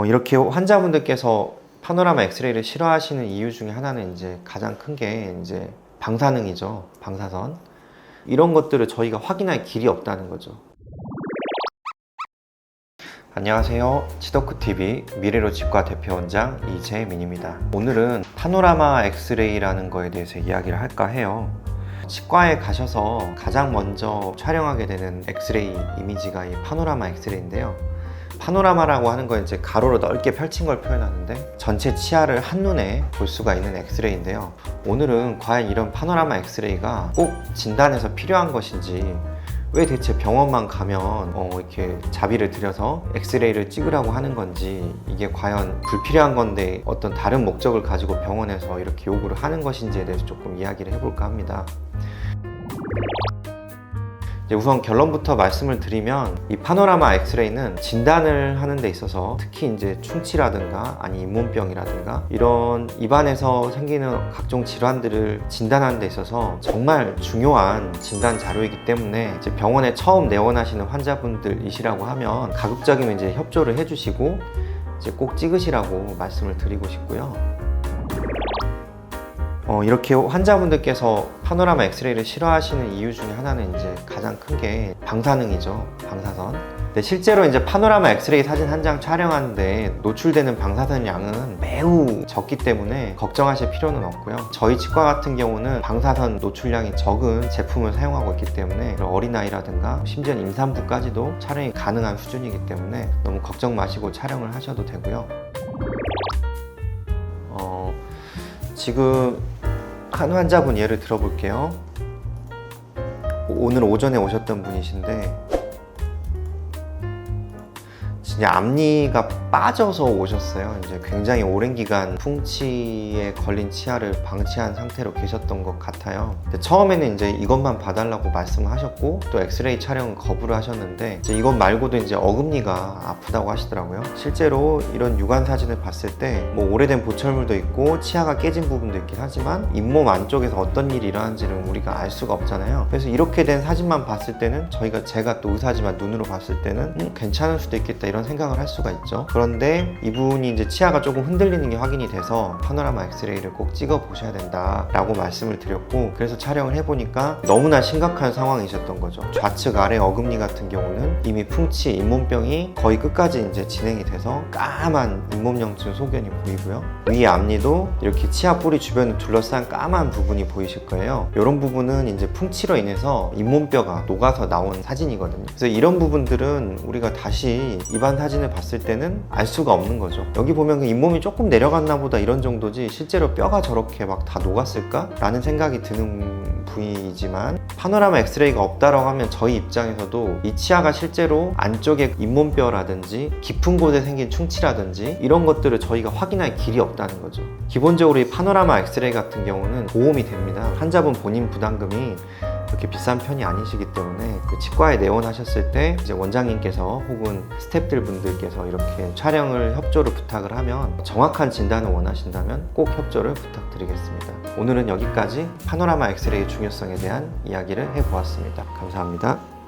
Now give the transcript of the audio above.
이렇게 환자분들께서 파노라마 엑스레이를 싫어하시는 이유 중에 하나는 이제 가장 큰 게 이제 방사능이죠. 방사선. 이런 것들을 저희가 확인할 길이 없다는 거죠. 안녕하세요. 치덕후TV 미래로 치과 대표원장 이재민입니다. 오늘은 파노라마 엑스레이라는 거에 대해서 이야기를 할까 해요. 치과에 가셔서 가장 먼저 촬영하게 되는 엑스레이 이미지가 이 파노라마 엑스레이인데요. 파노라마라고 하는 건 이제 가로로 넓게 펼친 걸 표현하는데 전체 치아를 한눈에 볼 수가 있는 엑스레이인데요. 오늘은 과연 이런 파노라마 엑스레이가 꼭 진단에서 필요한 것인지, 왜 대체 병원만 가면 이렇게 자비를 들여서 엑스레이를 찍으라고 하는 건지, 이게 과연 불필요한 건데 어떤 다른 목적을 가지고 병원에서 이렇게 요구를 하는 것인지에 대해서 조금 이야기를 해볼까 합니다. 우선 결론부터 말씀을 드리면, 이 파노라마 엑스레이는 진단을 하는 데 있어서 특히 이제 충치라든가 아니 잇몸병이라든가 이런 입안에서 생기는 각종 질환들을 진단하는 데 있어서 정말 중요한 진단 자료이기 때문에 이제 병원에 처음 내원하시는 환자분들이시라고 하면 가급적이면 이제 협조를 해주시고 이제 꼭 찍으시라고 말씀을 드리고 싶고요. 이렇게 환자분들께서 파노라마 엑스레이를 싫어하시는 이유 중에 하나는 이제 가장 큰 게 방사능이죠. 방사선. 근데 실제로 이제 파노라마 엑스레이 사진 한 장 촬영하는데 노출되는 방사선 양은 매우 적기 때문에 걱정하실 필요는 없고요. 저희 치과 같은 경우는 방사선 노출량이 적은 제품을 사용하고 있기 때문에 어린아이라든가 심지어 임산부까지도 촬영이 가능한 수준이기 때문에 너무 걱정 마시고 촬영을 하셔도 되고요. 지금 한 환자분 예를 들어볼게요. 오늘 오전에 오셨던 분이신데 진짜 앞니가 빠져서 오셨어요. 이제 굉장히 오랜 기간 풍치에 걸린 치아를 방치한 상태로 계셨던 것 같아요. 근데 처음에는 이제 이것만 봐달라고 말씀을 하셨고 또 엑스레이 촬영은 거부를 하셨는데 이제 이것 말고도 이제 어금니가 아프다고 하시더라고요. 실제로 이런 육안 사진을 봤을 때 뭐 오래된 보철물도 있고 치아가 깨진 부분도 있긴 하지만 잇몸 안쪽에서 어떤 일이 일어나는지는 우리가 알 수가 없잖아요. 그래서 이렇게 된 사진만 봤을 때는 제가 또 의사지만 눈으로 봤을 때는 괜찮을 수도 있겠다 이런 생각을 할 수가 있죠. 그런데 이분이 이제 치아가 조금 흔들리는 게 확인이 돼서 파노라마 엑스레이를 꼭 찍어 보셔야 된다 라고 말씀을 드렸고, 그래서 촬영을 해보니까 너무나 심각한 상황이셨던 거죠. 좌측 아래 어금니 같은 경우는 이미 풍치, 잇몸병이 거의 끝까지 이제 진행이 돼서 까만 잇몸염증 소견이 보이고요. 위 앞니도 이렇게 치아 뿌리 주변을 둘러싼 까만 부분이 보이실 거예요. 이런 부분은 이제 풍치로 인해서 잇몸뼈가 녹아서 나온 사진이거든요. 그래서 이런 부분들은 우리가 다시 입안 사진을 봤을 때는 알 수가 없는 거죠. 여기 보면 잇몸이 조금 내려갔나 보다 이런 정도지 실제로 뼈가 저렇게 막 다 녹았을까? 라는 생각이 드는 부위이지만, 파노라마 엑스레이가 없다라고 하면 저희 입장에서도 이 치아가 실제로 안쪽에 잇몸뼈라든지 깊은 곳에 생긴 충치라든지 이런 것들을 저희가 확인할 길이 없다는 거죠. 기본적으로 이 파노라마 엑스레이 같은 경우는 보험이 됩니다. 환자분 본인 부담금이 그렇게 비싼 편이 아니시기 때문에 그 치과에 내원하셨을 때 이제 원장님께서 혹은 스태프들 분들께서 이렇게 촬영을 협조를 부탁을 하면, 정확한 진단을 원하신다면 꼭 협조를 부탁드리겠습니다. 오늘은 여기까지 파노라마 엑스레이의 중요성에 대한 이야기를 해보았습니다. 감사합니다.